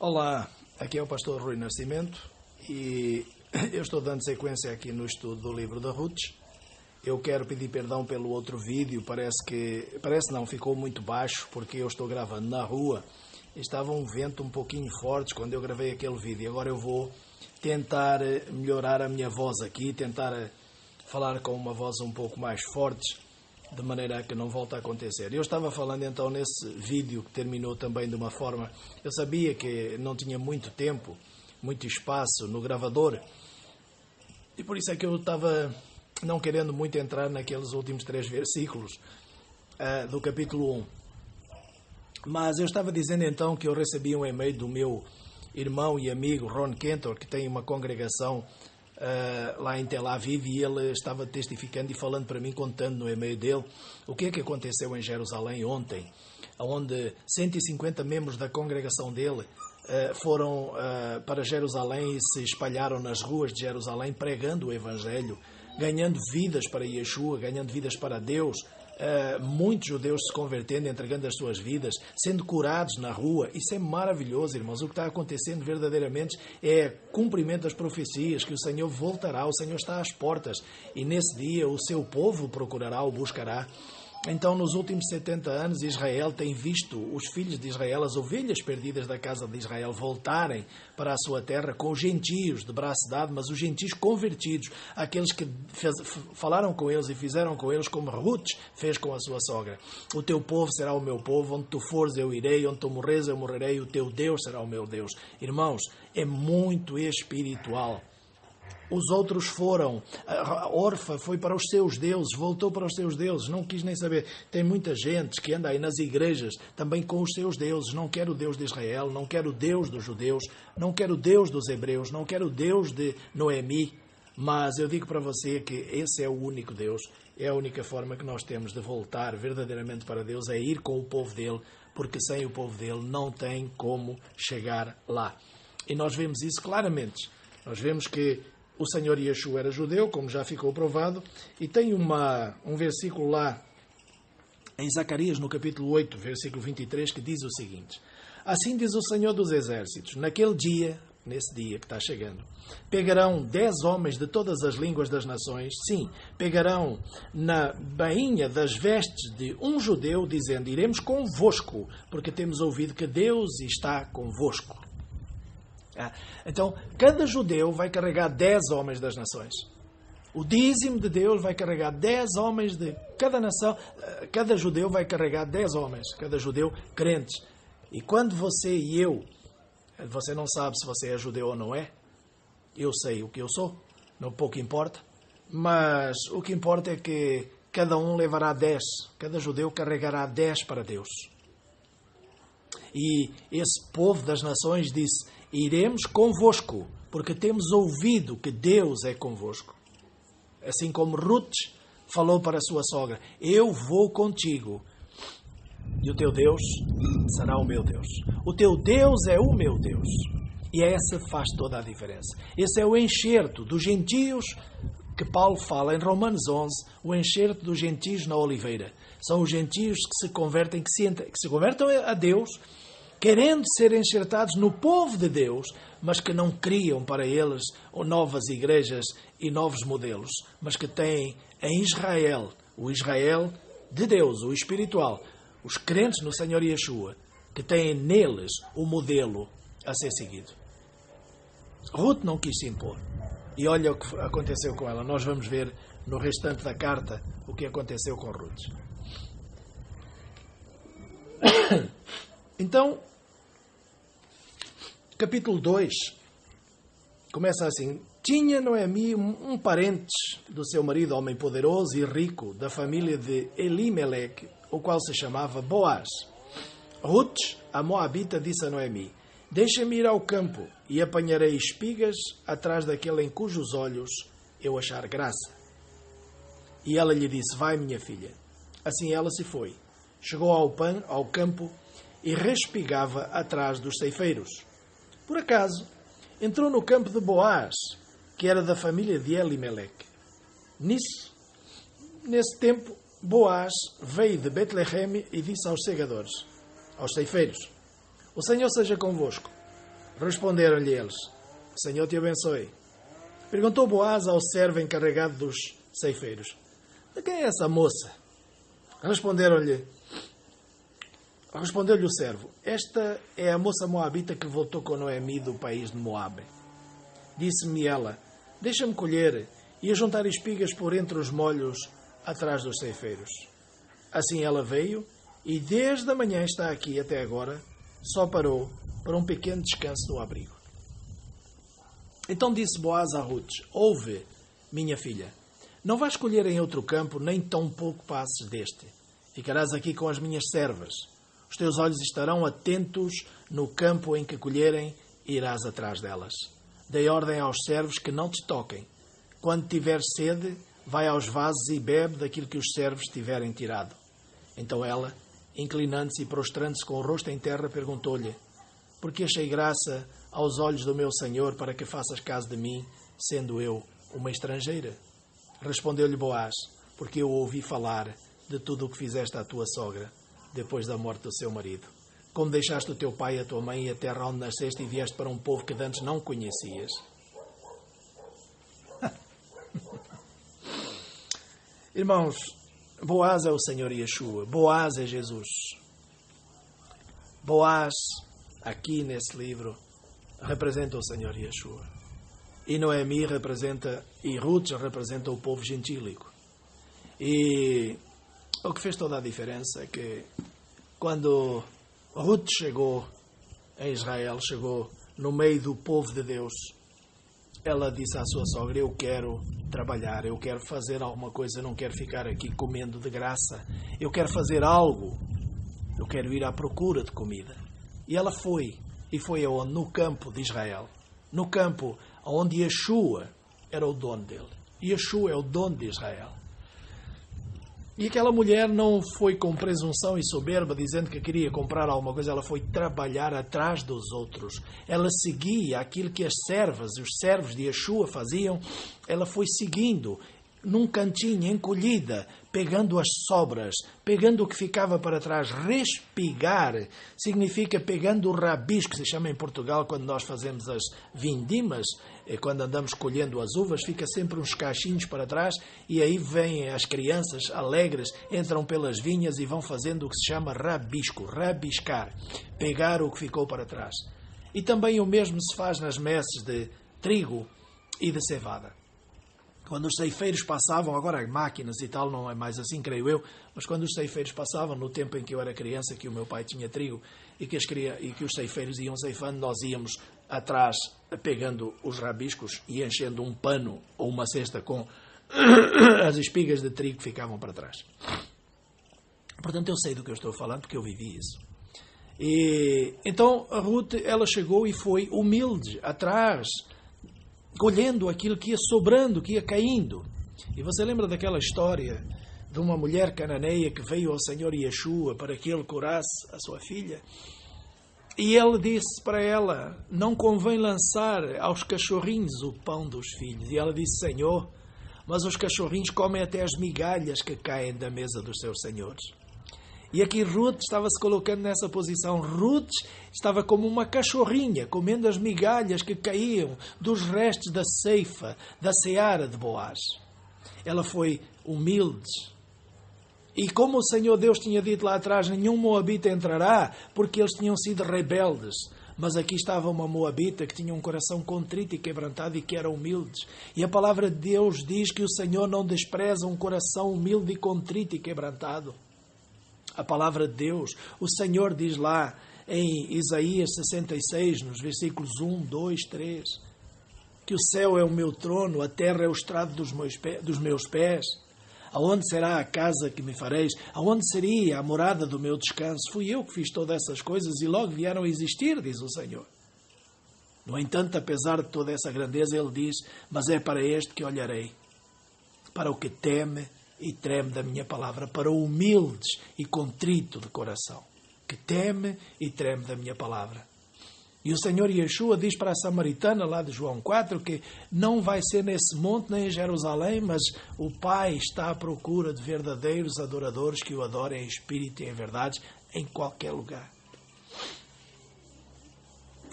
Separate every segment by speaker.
Speaker 1: Olá, aqui é o pastor Rui Nascimento e eu estou dando sequência aqui no estudo do livro da Ruth. Eu quero pedir perdão pelo outro vídeo, ficou muito baixo porque eu estou gravando na rua. Estava um vento um pouquinho forte quando eu gravei aquele vídeo. Agora eu vou tentar melhorar a minha voz aqui, tentar falar com uma voz um pouco mais forte, de maneira a que não volte a acontecer. Eu estava falando então nesse vídeo que terminou também de uma forma... Eu sabia que não tinha muito tempo, muito espaço no gravador, e por isso é que eu estava não querendo muito entrar naqueles últimos 3 versículos do capítulo 1. Mas eu estava dizendo então que eu recebi um e-mail do meu irmão e amigo Ron Kentor, que tem uma congregação lá em Tel Aviv, e ele estava testificando e falando para mim, contando no e-mail dele o que é que aconteceu em Jerusalém ontem, onde 150 membros da congregação dele foram para Jerusalém e se espalharam nas ruas de Jerusalém pregando o Evangelho, ganhando vidas para Yeshua, ganhando vidas para Deus. Muitos judeus se convertendo, entregando as suas vidas, sendo curados na rua. Isso é maravilhoso, irmãos. O que está acontecendo verdadeiramente é cumprimento das profecias, que o Senhor voltará, o Senhor está às portas, e nesse dia o seu povo procurará, o buscará. Então, nos últimos 70 anos, Israel tem visto os filhos de Israel, as ovelhas perdidas da casa de Israel, voltarem para a sua terra com os gentios de braço dado, mas os gentios convertidos, aqueles que falaram com eles e fizeram com eles como Ruth fez com a sua sogra. O teu povo será o meu povo, onde tu fores eu irei, onde tu morres eu morrerei, o teu Deus será o meu Deus. Irmãos, é muito espiritual. Os outros foram, a Orfa foi para os seus deuses, voltou para os seus deuses, não quis nem saber. Tem muita gente que anda aí nas igrejas também com os seus deuses. Não quer o Deus de Israel, não quer o Deus dos judeus, não quer o Deus dos hebreus, não quer o Deus de Noemi. Mas eu digo para você que esse é o único Deus, é a única forma que nós temos de voltar verdadeiramente para Deus, é ir com o povo dele, porque sem o povo dele não tem como chegar lá. E nós vemos isso claramente. Nós vemos que o Senhor Yeshua era judeu, como já ficou provado, e tem um versículo lá em Zacarias, no capítulo 8, versículo 23, que diz o seguinte: assim diz o Senhor dos Exércitos, naquele dia, nesse dia que está chegando, pegarão 10 homens de todas as línguas das nações, sim, pegarão na bainha das vestes de um judeu, dizendo, iremos convosco, porque temos ouvido que Deus está convosco. Então, cada judeu vai carregar 10 homens das nações. O dízimo de Deus vai carregar 10 homens de cada nação. Cada judeu vai carregar 10 homens. Cada judeu crentes. E quando você e eu, você não sabe se você é judeu ou não é. Eu sei o que eu sou. Não pouco importa. Mas o que importa é que cada um levará 10. Cada judeu carregará 10 para Deus. E esse povo das nações disse, iremos convosco, porque temos ouvido que Deus é convosco. Assim como Ruth falou para a sua sogra, eu vou contigo, e o teu Deus será o meu Deus. O teu Deus é o meu Deus. E essa faz toda a diferença. Esse é o enxerto dos gentios que Paulo fala em Romanos 11, o enxerto dos gentios na oliveira. São os gentios que se convertem, que se convertem a Deus, querendo ser enxertados no povo de Deus, mas que não criam para eles novas igrejas e novos modelos, mas que têm em Israel, o Israel de Deus, o espiritual, os crentes no Senhor Yeshua, que têm neles o modelo a ser seguido. Ruth não quis se impor. E olha o que aconteceu com ela. Nós vamos ver no restante da carta o que aconteceu com Ruth. Então, capítulo 2 começa assim. Tinha Noemi um parente do seu marido, homem poderoso e rico, da família de Elimelec, o qual se chamava Boaz. Ruth, a moabita, disse a Noemi, deixa-me ir ao campo e apanharei espigas atrás daquele em cujos olhos eu achar graça. E ela lhe disse, vai, minha filha. Assim ela se foi. Chegou ao campo e respigava atrás dos ceifeiros. Por acaso, entrou no campo de Boaz, que era da família de Elimelec. Nesse tempo, Boaz veio de Betlehem e disse aos segadores, aos ceifeiros, o Senhor seja convosco. Responderam-lhe eles: Senhor te abençoe. Perguntou Boaz ao servo encarregado dos ceifeiros: de quem é essa moça? Respondeu-lhe o servo: esta é a moça moabita que voltou com Noemi do país de Moabe. Disse-me ela: deixa-me colher e ajuntar espigas por entre os molhos atrás dos ceifeiros. Assim ela veio e desde a manhã está aqui até agora, só parou para um pequeno descanso no abrigo. Então disse Boaz a Ruth: ouve, minha filha, não vais colher em outro campo, nem tão pouco passes deste. Ficarás aqui com as minhas servas. Os teus olhos estarão atentos no campo em que colherem, e irás atrás delas. Dei ordem aos servos que não te toquem. Quando tiveres sede, vai aos vasos e bebe daquilo que os servos tiverem tirado. Então ela, inclinando-se e prostrando-se com o rosto em terra, perguntou-lhe: porque achei graça aos olhos do meu senhor para que faças caso de mim, sendo eu uma estrangeira? Respondeu-lhe Boaz: porque eu ouvi falar de tudo o que fizeste à tua sogra, depois da morte do seu marido. Como deixaste o teu pai, a tua mãe e a terra onde nasceste e vieste para um povo que antes não conhecias. Irmãos, Boaz é o Senhor Yeshua. Boaz é Jesus. Boaz, aqui nesse livro, representa o Senhor Yeshua. E Noemi representa, e Ruth representa o povo gentílico. E o que fez toda a diferença é que quando Ruth chegou a Israel, chegou no meio do povo de Deus, ela disse à sua sogra: eu quero trabalhar, eu quero fazer alguma coisa, eu não quero ficar aqui comendo de graça, eu quero fazer algo, eu quero ir à procura de comida. E ela foi, e foi aonde? No campo de Israel, no campo onde Yeshua era o dono dele. Yeshua é o dono de Israel. E aquela mulher não foi com presunção e soberba, dizendo que queria comprar alguma coisa, ela foi trabalhar atrás dos outros. Ela seguia aquilo que as servas e os servos de Yeshua faziam, ela foi seguindo, num cantinho, encolhida, pegando as sobras, pegando o que ficava para trás. Respigar significa pegando o rabisco, que se chama em Portugal, quando nós fazemos as vindimas, quando andamos colhendo as uvas, fica sempre uns cachinhos para trás, e aí vêm as crianças alegres, entram pelas vinhas e vão fazendo o que se chama rabisco, rabiscar, pegar o que ficou para trás. E também o mesmo se faz nas messes de trigo e de cevada. Quando os ceifeiros passavam, agora máquinas e tal, não é mais assim, creio eu, mas quando os ceifeiros passavam, no tempo em que eu era criança, que o meu pai tinha trigo, e que os ceifeiros iam ceifando, nós íamos atrás, pegando os rabiscos e enchendo um pano ou uma cesta com as espigas de trigo que ficavam para trás. Portanto, eu sei do que eu estou falando, porque eu vivi isso. E então, a Ruth, ela chegou e foi humilde, atrás, colhendo aquilo que ia sobrando, que ia caindo. E você lembra daquela história de uma mulher cananeia que veio ao Senhor Yeshua para que ele curasse a sua filha? E ele disse para ela: não convém lançar aos cachorrinhos o pão dos filhos. E ela disse: Senhor, mas os cachorrinhos comem até as migalhas que caem da mesa dos seus senhores. E aqui Ruth estava se colocando nessa posição. Ruth estava como uma cachorrinha, comendo as migalhas que caíam dos restos da ceifa, da seara de Boaz. Ela foi humilde. E como o Senhor Deus tinha dito lá atrás, nenhum moabita entrará, porque eles tinham sido rebeldes. Mas aqui estava uma moabita que tinha um coração contrito e quebrantado e que era humilde. E a palavra de Deus diz que o Senhor não despreza um coração humilde e contrito e quebrantado. A palavra de Deus, o Senhor diz lá em Isaías 66, nos versículos 1, 2, 3, que o céu é o meu trono, a terra é o estrado dos meus pés. Aonde será a casa que me fareis? Aonde seria a morada do meu descanso? Fui eu que fiz todas essas coisas e logo vieram a existir, diz o Senhor. No entanto, apesar de toda essa grandeza, ele diz: mas é para este que olharei, para o que teme e treme da minha palavra, para o humilde e contrito de coração, que teme e treme da minha palavra. E o Senhor Yeshua diz para a samaritana lá de João 4 que não vai ser nesse monte nem em Jerusalém, mas o Pai está à procura de verdadeiros adoradores que o adorem em espírito e em verdade em qualquer lugar.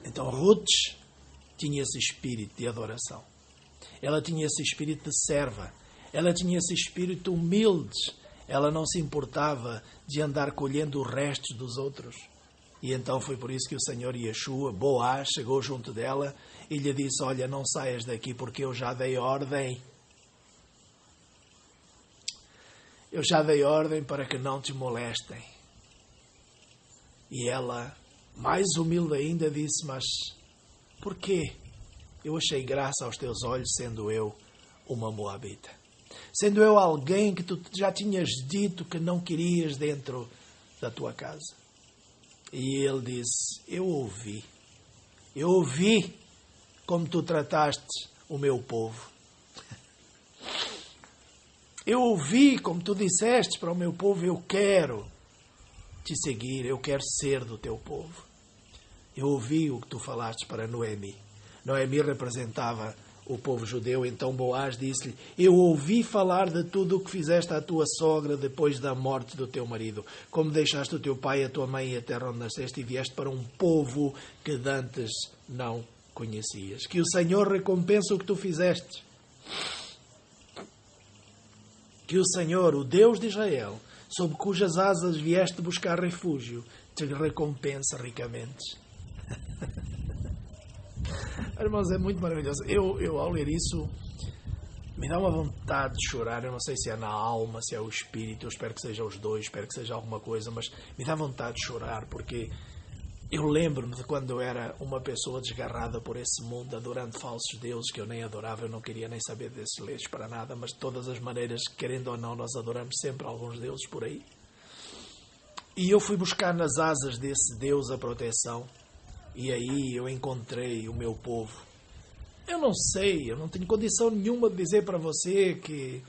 Speaker 1: Então Então Ruth tinha esse espírito de adoração. Ela tinha esse espírito de serva. Ela tinha esse espírito humilde. Ela não se importava de andar colhendo os restos dos outros. E então foi por isso que o Senhor Yeshua, Boaz, chegou junto dela e lhe disse: olha, não saias daqui porque eu já dei ordem. Eu já dei ordem para que não te molestem. E ela, mais humilde ainda, disse: mas por quê? Eu achei graça aos teus olhos, sendo eu uma moabita. Sendo eu alguém que tu já tinhas dito que não querias dentro da tua casa. E ele disse: eu ouvi como tu trataste o meu povo. Eu ouvi como tu disseste para o meu povo: eu quero te seguir, eu quero ser do teu povo. Eu ouvi o que tu falaste para Noemi. Noemi representava o povo judeu, então Boaz disse-lhe: eu ouvi falar de tudo o que fizeste à tua sogra depois da morte do teu marido, como deixaste o teu pai, a tua mãe e a terra onde nasceste e vieste para um povo que dantes não conhecias. Que o Senhor recompense o que tu fizeste. Que o Senhor, o Deus de Israel, sob cujas asas vieste buscar refúgio, te recompense ricamente. Irmãos, é muito maravilhoso. Eu ao ler isso, me dá uma vontade de chorar. Eu não sei se é na alma, se é o espírito. Eu espero que seja os dois, espero que seja alguma coisa, mas me dá vontade de chorar, porque eu lembro-me de quando eu era uma pessoa desgarrada por esse mundo, adorando falsos deuses que eu nem adorava. Eu não queria nem saber desses leis para nada, mas de todas as maneiras, querendo ou não, nós adoramos sempre alguns deuses por aí. E eu fui buscar nas asas desse Deus a proteção. E aí eu encontrei o meu povo. Eu não sei, eu não tenho condição nenhuma de dizer para você que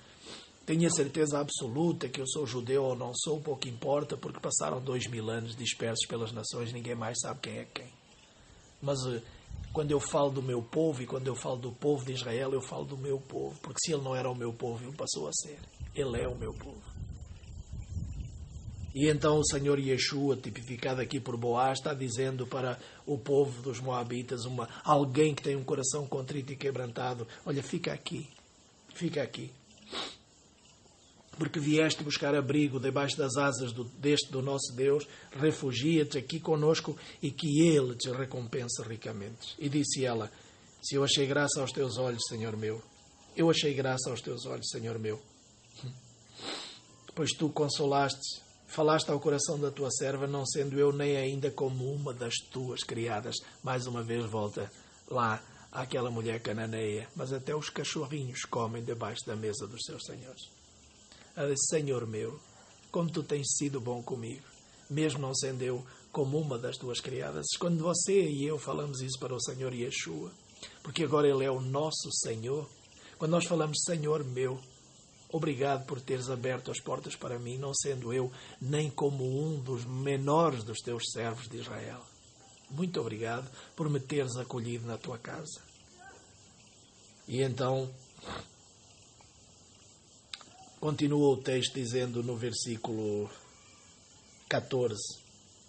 Speaker 1: tenho certeza absoluta que eu sou judeu ou não sou, pouco importa, porque passaram 2000 anos dispersos pelas nações, ninguém mais sabe quem é quem. Mas quando eu falo do meu povo e quando eu falo do povo de Israel, eu falo do meu povo, porque se ele não era o meu povo, ele passou a ser. Ele é o meu povo. E então o Senhor Yeshua, tipificado aqui por Boaz, está dizendo para o povo dos Moabitas, alguém que tem um coração contrito e quebrantado: olha, fica aqui, porque vieste buscar abrigo debaixo das asas do nosso Deus, refugia-te aqui conosco e que Ele te recompense ricamente. E disse ela: se eu achei graça aos teus olhos, Senhor meu, eu achei graça aos teus olhos, Senhor meu, pois tu consolaste, falaste ao coração da tua serva, não sendo eu nem ainda como uma das tuas criadas. Mais uma vez volta lá àquela mulher cananeia. Mas até os cachorrinhos comem debaixo da mesa dos seus senhores. Ela disse: Senhor meu, como tu tens sido bom comigo, mesmo não sendo eu como uma das tuas criadas. Quando você e eu falamos isso para o Senhor Yeshua, porque agora Ele é o nosso Senhor, quando nós falamos Senhor meu, obrigado por teres aberto as portas para mim, não sendo eu nem como um dos menores dos teus servos de Israel. Muito obrigado por me teres acolhido na tua casa. E então, continua o texto dizendo no versículo 14: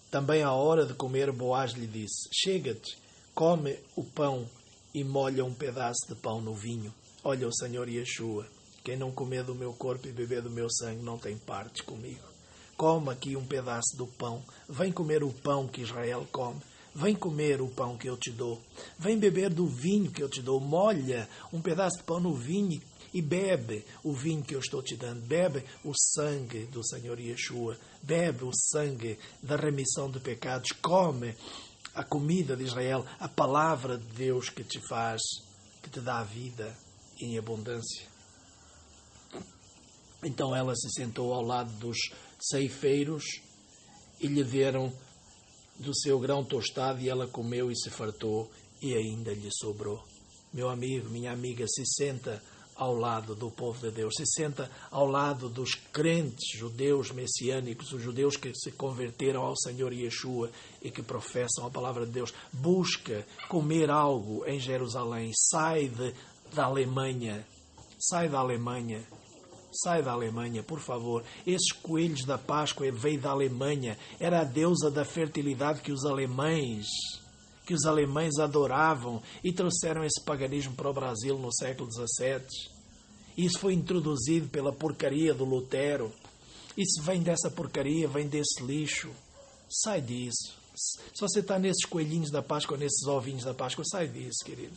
Speaker 1: também à hora de comer, Boaz lhe disse: chega-te, come o pão e molha um pedaço de pão no vinho. Olha o Senhor Yeshua: quem não comer do meu corpo e beber do meu sangue não tem parte comigo. Come aqui um pedaço do pão. Vem comer o pão que Israel come. Vem comer o pão que eu te dou. Vem beber do vinho que eu te dou. Molha um pedaço de pão no vinho e bebe o vinho que eu estou te dando. Bebe o sangue do Senhor Yeshua. Bebe o sangue da remissão de pecados. Come a comida de Israel, a palavra de Deus que te faz, que te dá a vida em abundância. Então ela se sentou ao lado dos ceifeiros e lhe deram do seu grão tostado e ela comeu e se fartou e ainda lhe sobrou. Meu amigo, minha amiga, se senta ao lado do povo de Deus, se senta ao lado dos crentes judeus messiânicos, os judeus que se converteram ao Senhor Yeshua e que professam a palavra de Deus. Busca comer algo em Jerusalém. Sai da Alemanha. Sai da Alemanha. Sai da Alemanha, por favor. Esses coelhos da Páscoa veio da Alemanha. Era a deusa da fertilidade que os alemães que os alemães adoravam e trouxeram esse paganismo para o Brasil no século XVII. Isso foi introduzido pela porcaria do Lutero. Isso vem dessa porcaria, vem desse lixo. Sai disso. Se você está nesses coelhinhos da Páscoa, nesses ovinhos da Páscoa, sai disso, querido.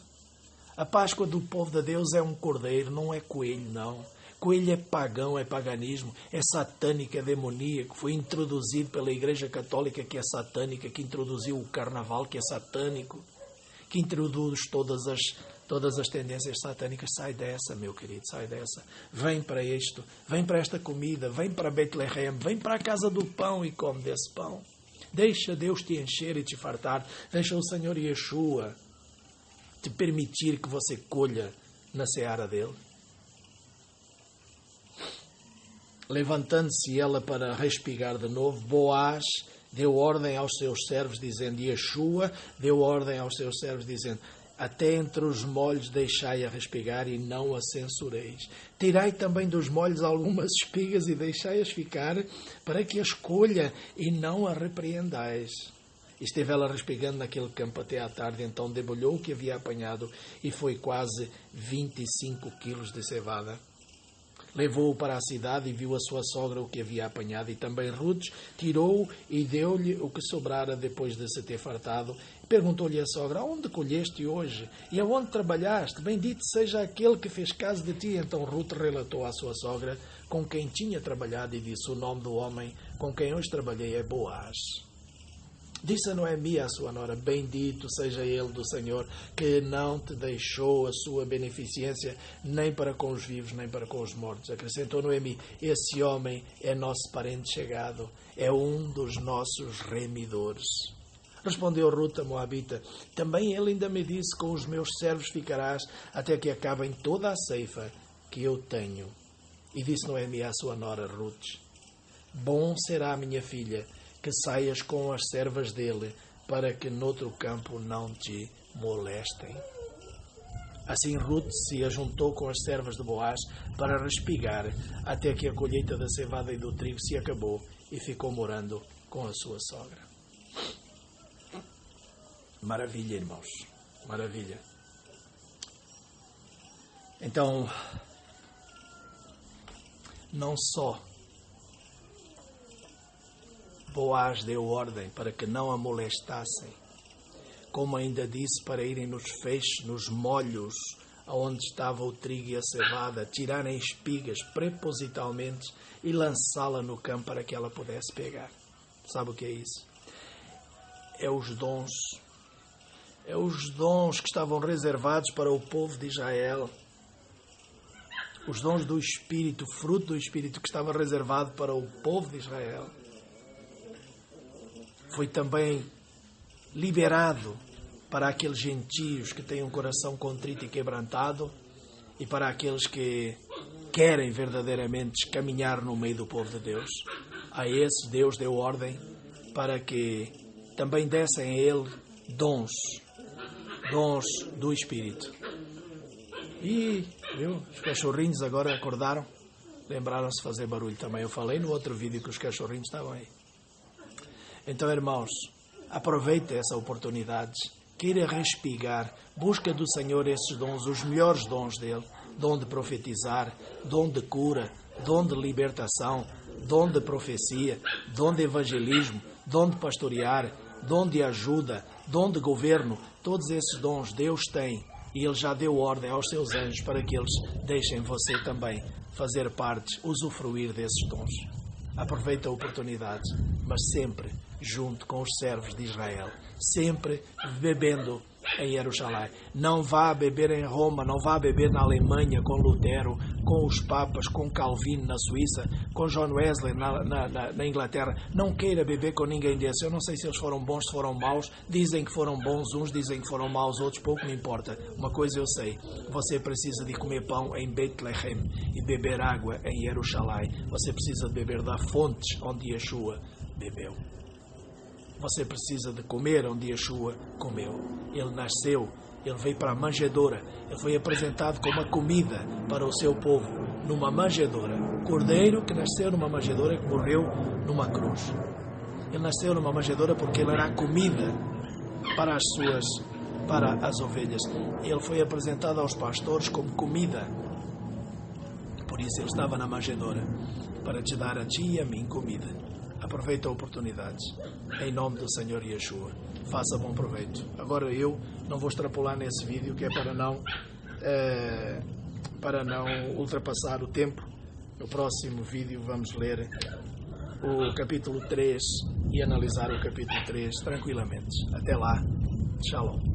Speaker 1: A Páscoa do povo de Deus é um cordeiro, não é coelho, não. Coelho é pagão, é paganismo, é satânico, é demoníaco. Foi introduzido pela Igreja Católica, que é satânica, que introduziu o carnaval, que é satânico, que introduz todas as tendências satânicas. Sai dessa, meu querido, sai dessa. Vem para isto, vem para esta comida, vem para Betlehem, vem para a casa do pão e come desse pão. Deixa Deus te encher e te fartar. Deixa o Senhor Yeshua te permitir que você colha na seara dele. Levantando-se ela para respigar de novo, Boaz deu ordem aos seus servos, dizendo, Yeshua deu ordem aos seus servos, dizendo, até entre os molhos deixai-a respigar e não a censureis. Tirai também dos molhos algumas espigas e deixai-as ficar, para que as colha e não a repreendais. E esteve ela respigando naquele campo até à tarde, então debulhou o que havia apanhado, e foi quase 25 quilos de cevada. Levou-o para a cidade e viu a sua sogra o que havia apanhado, e também Ruth tirou e deu-lhe o que sobrara depois de se ter fartado. Perguntou-lhe a sogra, aonde colheste hoje? E aonde trabalhaste? Bendito seja aquele que fez caso de ti. Então Ruth relatou à sua sogra com quem tinha trabalhado e disse, o nome do homem com quem hoje trabalhei é Boaz. Disse a Noemi à sua nora, bendito seja ele do Senhor, que não te deixou a sua beneficência, nem para com os vivos, nem para com os mortos. Acrescentou Noemi, esse homem é nosso parente chegado, é um dos nossos remidores. Respondeu Ruth a Moabita, também ele ainda me disse, com os meus servos ficarás, até que acabem toda a ceifa que eu tenho. E disse Noemi à sua nora Ruth, bom será, minha filha, que saias com as servas dele, para que noutro campo não te molestem. Assim Ruth se ajuntou com as servas de Boaz para respigar, até que a colheita da cevada e do trigo se acabou, e ficou morando com a sua sogra. Maravilha, irmãos, maravilha. Então, não só Boaz deu ordem para que não a molestassem, como ainda disse para irem nos feixes, nos molhos, onde estava o trigo e a cevada, tirarem espigas propositalmente e lançá-la no campo para que ela pudesse pegar. Sabe o que é isso? É os dons. É os dons que estavam reservados para o povo de Israel. Os dons do Espírito, fruto do Espírito que estava reservado para o povo de Israel. Foi também liberado para aqueles gentios que têm um coração contrito e quebrantado e para aqueles que querem verdadeiramente caminhar no meio do povo de Deus. A esses Deus deu ordem para que também dessem a ele dons do Espírito. E viu, os cachorrinhos agora acordaram, lembraram-se de fazer barulho também. Eu falei no outro vídeo que os cachorrinhos estavam aí. Então, irmãos, aproveite essa oportunidade, queira respigar, busca do Senhor esses dons, os melhores dons dele, dom de profetizar, dom de cura, dom de libertação, dom de profecia, dom de evangelismo, dom de pastorear, dom de ajuda, dom de governo. Todos esses dons Deus tem e Ele já deu ordem aos seus anjos para que eles deixem você também fazer parte, usufruir desses dons. Aproveita a oportunidade, mas sempre junto com os servos de Israel, sempre bebendo em Jerusalém. Não vá beber em Roma, não vá beber na Alemanha com Lutero, com os papas, com Calvino na Suíça, com John Wesley na Inglaterra. Não queira beber com ninguém desses. Eu não sei se eles foram bons, se foram maus. Dizem que foram bons uns, dizem que foram maus outros, pouco me importa. Uma coisa eu sei, você precisa de comer pão em Betlehem e beber água em Jerusalém. Você precisa de beber da fonte onde Yeshua bebeu. Você precisa de comer onde Yeshua comeu. Ele nasceu, ele veio para a manjedoura. Ele foi apresentado como a comida para o seu povo, numa manjedoura. Cordeiro que nasceu numa manjedoura, que morreu numa cruz. Ele nasceu numa manjedoura porque ele era a comida para as ovelhas. Ele foi apresentado aos pastores como comida. Por isso ele estava na manjedoura, para te dar a ti e a mim comida. Aproveita a oportunidade. Em nome do Senhor Yeshua. Faça bom proveito. Agora eu não vou extrapolar nesse vídeo, que é para não ultrapassar o tempo. No próximo vídeo vamos ler o capítulo 3 e analisar o capítulo 3 tranquilamente. Até lá. Shalom.